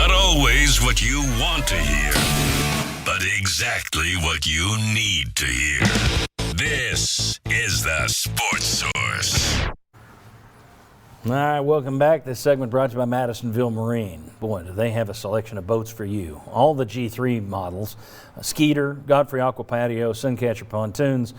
Not always what you want to hear, but exactly what you need to hear. This is the Sports Source. All right, welcome back. This segment brought to you by Madisonville Marine. Boy, do they have a selection of boats for you. All the G3 models, Skeeter, Godfrey Aqua Patio, Suncatcher pontoons,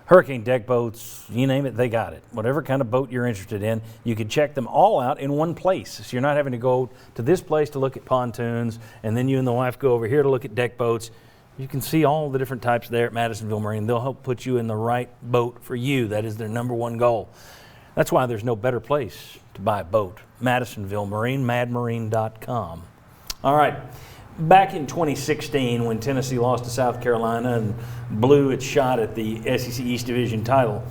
Hurricane deck boats, you name it, they got it. Whatever kind of boat you're interested in, you can check them all out in one place. So you're not having to go to this place to look at pontoons, and then you and the wife go over here to look at deck boats. You can see all the different types there at Madisonville Marine. They'll help put you in the right boat for you. That is their number one goal. That's why there's no better place to buy a boat. Madisonville Marine, madmarine.com. All right. Back in 2016, when Tennessee lost to South Carolina and blew its shot at the SEC East Division title,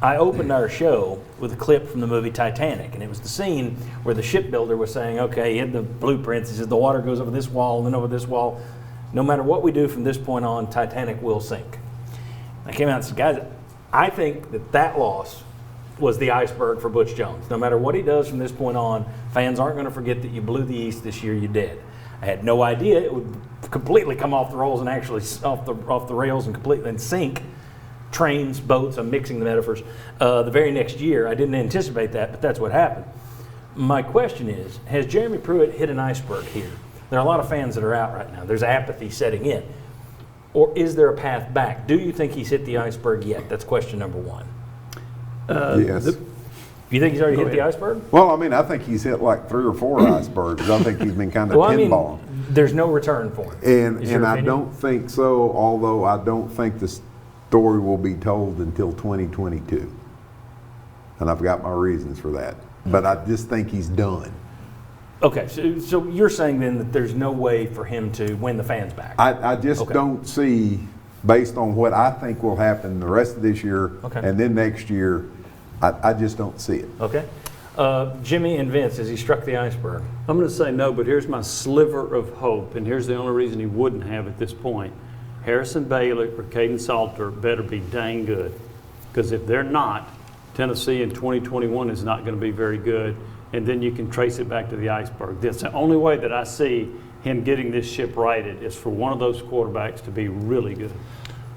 I opened our show with a clip from the movie Titanic, and it was the scene where the shipbuilder was saying, okay, he had the blueprints, he says the water goes over this wall and then over this wall. No matter what we do from this point on, Titanic will sink. I came out and said, guys, I think that loss was the iceberg for Butch Jones. No matter what he does from this point on, fans aren't going to forget that you blew the East this year, you did. I had no idea it would completely come off the rolls and actually off the rails and completely sink trains, boats. I'm mixing the metaphors. The very next year, I didn't anticipate that, but that's what happened. My question is, has Jeremy Pruitt hit an iceberg here? There are a lot of fans that are out right now. There's apathy setting in. Or is there a path back? Do you think he's hit the iceberg yet? That's question number one. Yes. You think he's already hit the iceberg? Well, I mean, I think he's hit like 3 or 4 icebergs. I think he's been kind of pinballing. There's no return for him. And I don't think so, although I don't think the story will be told until 2022. And I've got my reasons for that. But I just think he's done. Okay, so you're saying then that there's no way for him to win the fans back? I just don't see, based on what I think will happen the rest of this year and then next year, I just don't see it. Okay. Jimmy and Vince, has he struck the iceberg? I'm going to say no, but here's my sliver of hope, and here's the only reason he wouldn't have at this point. Harrison Bailey or Caden Salter better be dang good, because if they're not, Tennessee in 2021 is not going to be very good, and then you can trace it back to the iceberg. That's the only way that I see him getting this ship righted is for one of those quarterbacks to be really good.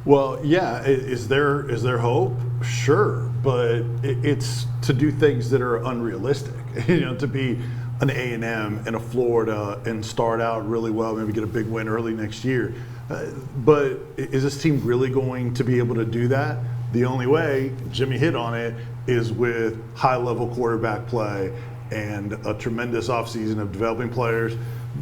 Well, yeah, is there hope? Sure, but it's to do things that are unrealistic. To be an A&M and a Florida and start out really well, maybe get a big win early next year. But is this team really going to be able to do that? The only way, Jimmy hit on it, is with high-level quarterback play and a tremendous offseason of developing players.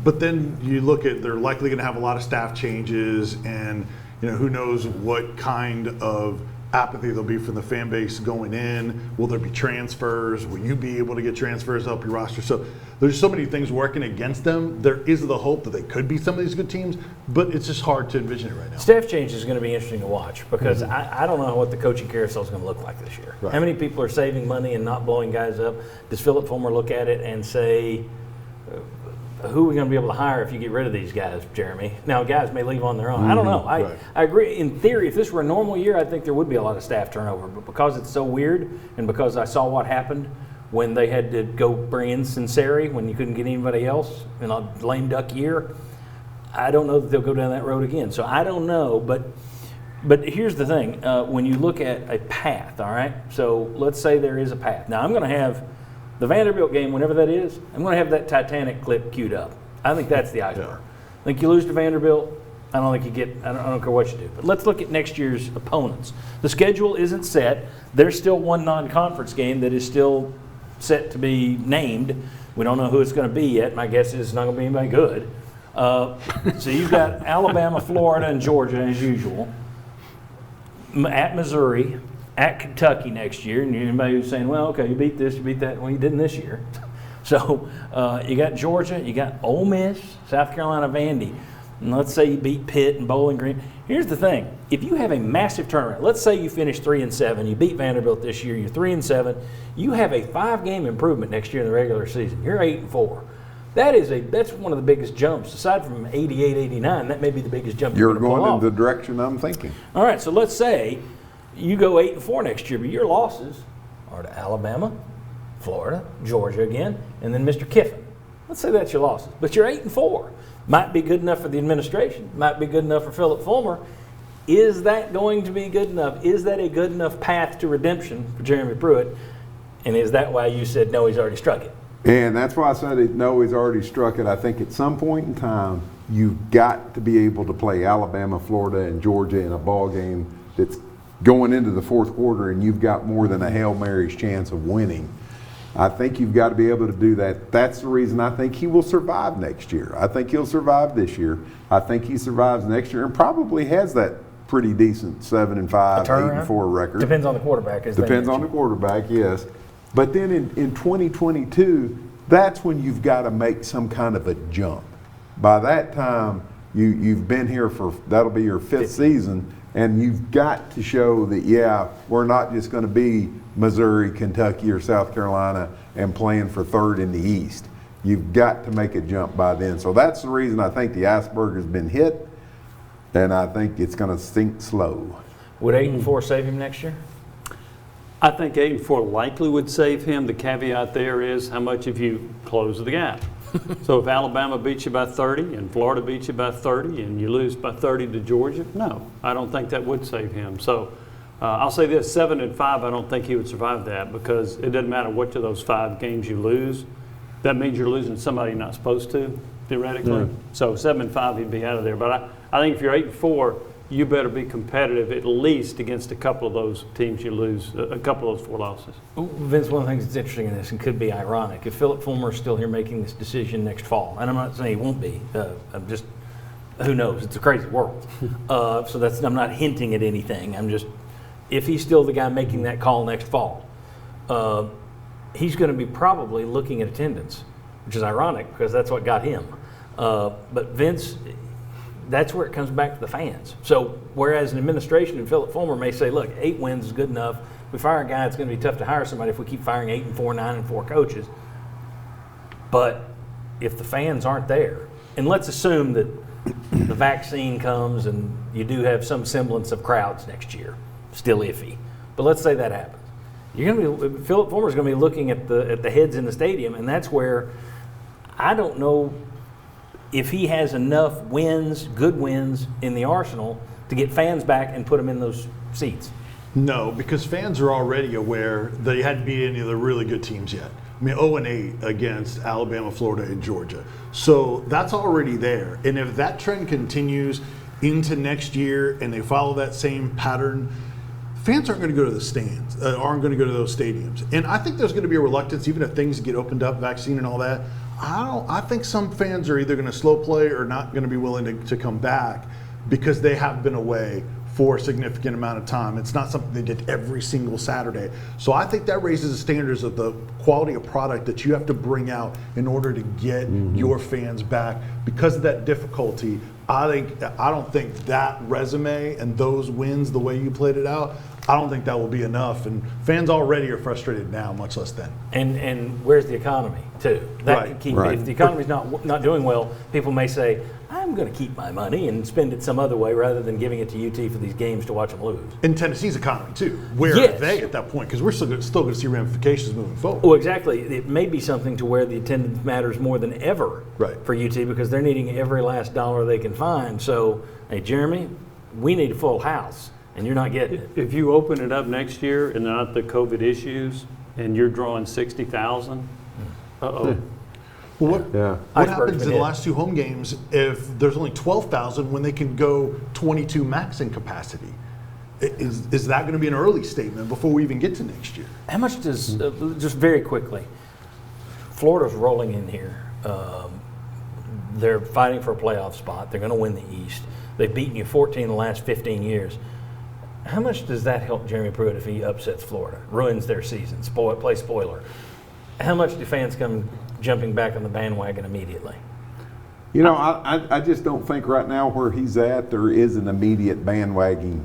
But then you look at, they're likely going to have a lot of staff changes, and who knows what kind of apathy there'll be from the fan base going in. Will there be transfers? Will you be able to get transfers up your roster? So there's so many things working against them. There is the hope that they could be some of these good teams, but it's just hard to envision it right now. Staff change is going to be interesting to watch because I don't know what the coaching carousel is going to look like this year. Right. How many people are saving money and not blowing guys up? Does Philip Fulmer look at it and say, who are we going to be able to hire if you get rid of these guys, Jeremy? Now, guys may leave on their own. I don't know. I agree. In theory, if this were a normal year, I think there would be a lot of staff turnover. But because it's so weird and because I saw what happened when they had to go bring in Sinceri when you couldn't get anybody else in a lame duck year, I don't know that they'll go down that road again. So I don't know. But here's the thing. When you look at a path, all right, so let's say there is a path. Now, I'm going to have the Vanderbilt game, whenever that is, I'm going to have that Titanic clip queued up. I think that's the iceberg. I think you lose to Vanderbilt, I don't think you get, I don't care what you do. But let's look at next year's opponents. The schedule isn't set. There's still one non-conference game that is still set to be named. We don't know who it's going to be yet. My guess is it's not going to be anybody good. So you've got Alabama, Florida, and Georgia as usual. At Missouri, at Kentucky next year, and anybody who's saying, well, okay, you beat this, you beat that, well, you didn't this year. So you got Georgia, you got Ole Miss, South Carolina, Vandy, and let's say you beat Pitt and Bowling Green. Here's the thing: if you have a massive turnaround, let's say you finish 3-7, you beat Vanderbilt this year, you're 3-7, you have a 5-game improvement next year in the regular season. You're 8-4. That's one of the biggest jumps. Aside from 88, 89, that may be the biggest jump you're going in the direction I'm thinking. All right, so let's say you go 8-4 next year, but your losses are to Alabama, Florida, Georgia again, and then Mr. Kiffin. Let's say that's your losses. But you're 8-4. Might be good enough for the administration. Might be good enough for Phillip Fulmer. Is that going to be good enough? Is that a good enough path to redemption for Jeremy Pruitt? And is that why you said, no, he's already struck it? And that's why I said, no, he's already struck it. I think at some point in time, you've got to be able to play Alabama, Florida, and Georgia in a ball game that's going into the fourth quarter and you've got more than a Hail Mary's chance of winning. I think you've got to be able to do that. That's the reason I think he will survive next year. I think he'll survive this year. I think he survives next year and probably has that pretty decent 7-5, 8-4 record. Depends on the quarterback. Depends on the quarterback, yes. But then in 2022, that's when you've got to make some kind of a jump. By that time, you've been here for, that'll be your fifth season, and you've got to show that, yeah, we're not just going to be Missouri, Kentucky, or South Carolina and playing for third in the East. You've got to make a jump by then. So that's the reason I think the iceberg has been hit, and I think it's going to sink slow. Would 8-4 save him next year? I think 8-4 likely would save him. The caveat there is how much if you close the gap. So if Alabama beats you by 30 and Florida beats you by 30 and you lose by 30 to Georgia, no, I don't think that would save him. So I'll say this, 7-5, I don't think he would survive that because it doesn't matter which of those 5 games you lose. That means you're losing to somebody you're not supposed to, theoretically. So 7-5, he'd be out of there. But I think if you're 8-4, you better be competitive at least against a couple of those teams you lose, a couple of those 4 losses. Vince, one of the things that's interesting in this and could be ironic, if Phillip Fulmer is still here making this decision next fall, and I'm not saying he won't be, I'm just, who knows, it's a crazy world. So I'm not hinting at anything, I'm just, if he's still the guy making that call next fall, he's going to be probably looking at attendance, which is ironic because that's what got him. But Vince, that's where it comes back to the fans. So whereas an administration and Phillip Fulmer may say, look, 8 wins is good enough. We fire a guy, it's going to be tough to hire somebody if we keep firing 8-4, 9-4 coaches. But if the fans aren't there, and let's assume that the vaccine comes and you do have some semblance of crowds next year, still iffy. But let's say that happens. Phillip Fulmer is going to be looking at the heads in the stadium, and that's where I don't know if he has enough wins, good wins in the arsenal to get fans back and put them in those seats. No, because fans are already aware that he hadn't beat any of the really good teams yet. I mean, 0-8 against Alabama, Florida, and Georgia. So that's already there. And if that trend continues into next year and they follow that same pattern, fans aren't going to go to the stands, aren't going to go to those stadiums. And I think there's going to be a reluctance, even if things get opened up, vaccine and all that. I think some fans are either going to slow play or not going to be willing to come back because they have been away for a significant amount of time. It's not something they did every single Saturday. So I think that raises the standards of the quality of product that you have to bring out in order to get your fans back. Because of that difficulty, I don't think that resume and those wins, the way you played it out, I don't think that will be enough. And fans already are frustrated now, much less then. And where's the economy, too? That can keep, if the economy's not doing well, people may say, I'm going to keep my money and spend it some other way rather than giving it to UT for these games to watch them lose. In Tennessee's economy, too. Where are they at that point? Because we're still going to see ramifications moving forward. Well, exactly. It may be something to where the attendance matters more than ever for UT because they're needing every last dollar they can find. So, hey, Jeremy, we need a full house, and you're not getting it. If you open it up next year and not the COVID issues and you're drawing 60,000, uh-oh. Well, what happens in the last 2 home games if there's only 12,000 when they can go 22 max in capacity? Is that going to be an early statement before we even get to next year? How much does, just very quickly, Florida's rolling in here. They're fighting for a playoff spot. They're going to win the East. They've beaten you 14 in the last 15 years. How much does that help Jeremy Pruitt if he upsets Florida, ruins their season, play spoiler? How much do fans come jumping back on the bandwagon immediately? You know, I just don't think right now where he's at there is an immediate bandwagon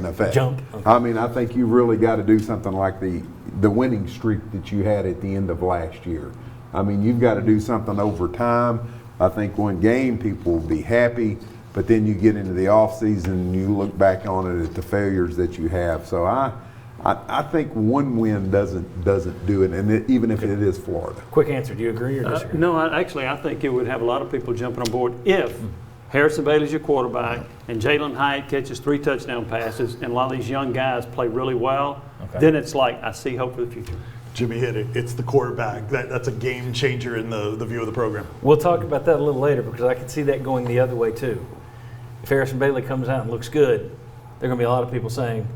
effect. Jump. Okay. I mean, I think you really got to do something like the winning streak that you had at the end of last year. I mean, you've got to do something over time. I think one game people will be happy, but then you get into the off season and you look back on it at the failures that you have. So I think one win doesn't do it, and even if it is Florida. Quick answer, do you agree or disagree? No, I think it would have a lot of people jumping on board if Harrison Bailey's your quarterback and Jalen Hyatt catches 3 touchdown passes and a lot of these young guys play really well, then it's like, I see hope for the future. Jimmy hit it. It's the quarterback. That's a game changer in the view of the program. We'll talk about that a little later because I can see that going the other way too. If Harrison Bailey comes out and looks good, there are going to be a lot of people saying,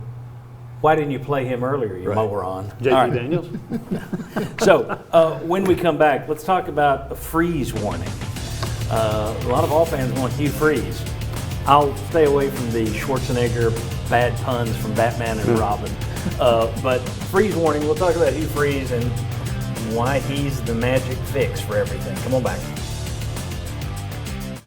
why didn't you play him earlier, you moron? JT All right. Daniels? So when we come back, let's talk about a freeze warning. A lot of all fans want Hugh Freeze. I'll stay away from the Schwarzenegger bad puns from Batman and Robin. But freeze warning, we'll talk about Hugh Freeze and why he's the magic fix for everything. Come on back.